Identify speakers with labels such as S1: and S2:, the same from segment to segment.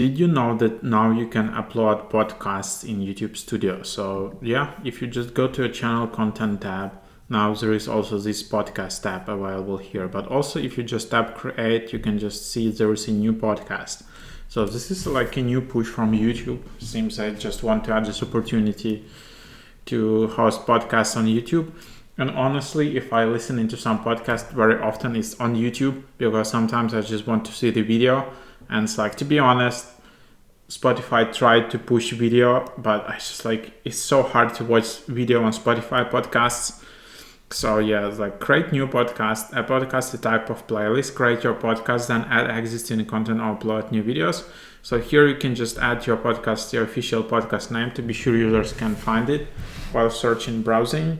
S1: Did you know that now you can upload podcasts in YouTube Studio? So yeah, if you just go to a channel content tab, now there is also this podcast tab available here. But also if you just tap create, you can just see there is a new podcast. So this is like a new push from YouTube. Seems I just want to add this opportunity to host podcasts on YouTube. And honestly, if I listen into some podcast, very often it's on YouTube because sometimes I just want to see the video. And it's like, to be honest, Spotify tried to push video, but I just like, it's so hard to watch video on Spotify podcasts. So yeah, it's like create new podcast. A podcast is a type of playlist. Create your podcast, then add existing content or upload new videos. So here you can just add your podcast, your official podcast name to be sure users can find it while searching browsing.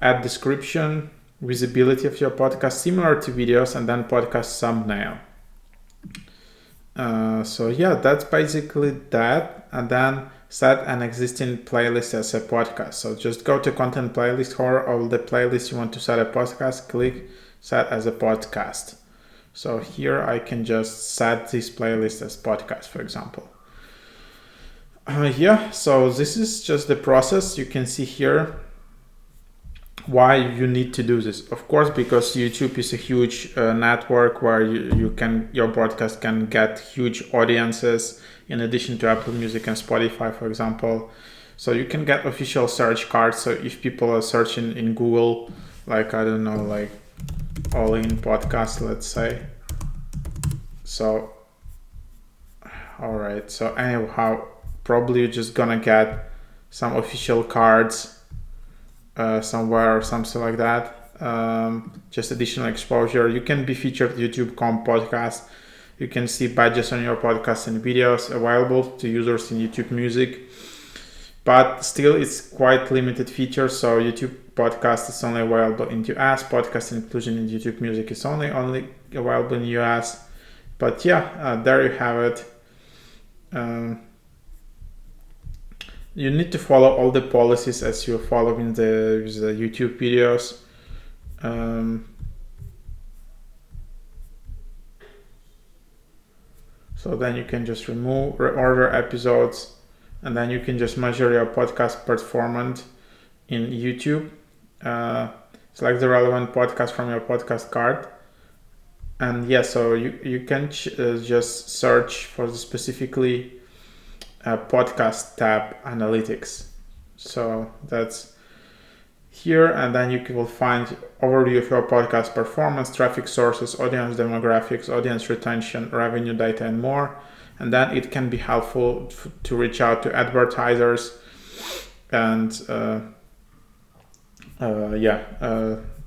S1: Add description, visibility of your podcast similar to videos, and then podcast thumbnail. So yeah, that's basically that. And then set an existing playlist as a podcast. So just go to content playlist or all the playlists you want to set a podcast, click set as a podcast. So here I can just set this playlist as podcast, for example. Yeah, so this is just the process. You can see here why you need to do this. Of course, because YouTube is a huge network where your broadcast can get huge audiences in addition to Apple Music and Spotify, for example. So you can get official search cards. So if people are searching in Google, like, I don't know, like All In Podcast, let's say. So, all right. So anyhow, probably you're just gonna get some official cards somewhere or something like that. Just additional exposure. You can be featured YouTube.com podcast. You can see badges on your podcast and videos available to users in YouTube Music. But still, it's quite limited features. So YouTube podcast is only available in US. Podcast inclusion in YouTube Music is only available in US. But yeah, there you have it. You need to follow all the policies as you follow in the YouTube videos. So then you can just reorder episodes, and then you can just measure your podcast performance in YouTube. Select the relevant podcast from your podcast card. And yeah, so you can just search for the specifically podcast tab analytics. So that's here, and then you will find overview of your podcast performance, traffic sources, audience demographics, audience retention, revenue data, and more. And then it can be helpful to reach out to advertisers and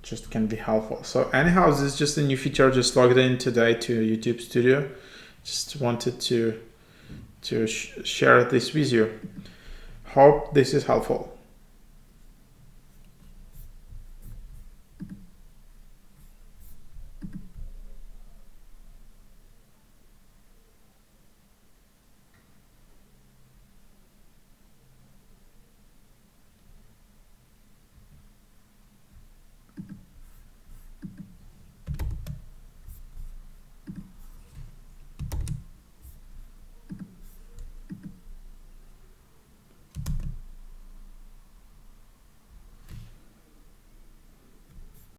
S1: just can be helpful. So anyhow, this is just a new feature just logged in today to YouTube Studio. Just wanted to share this with you. Hope this is helpful.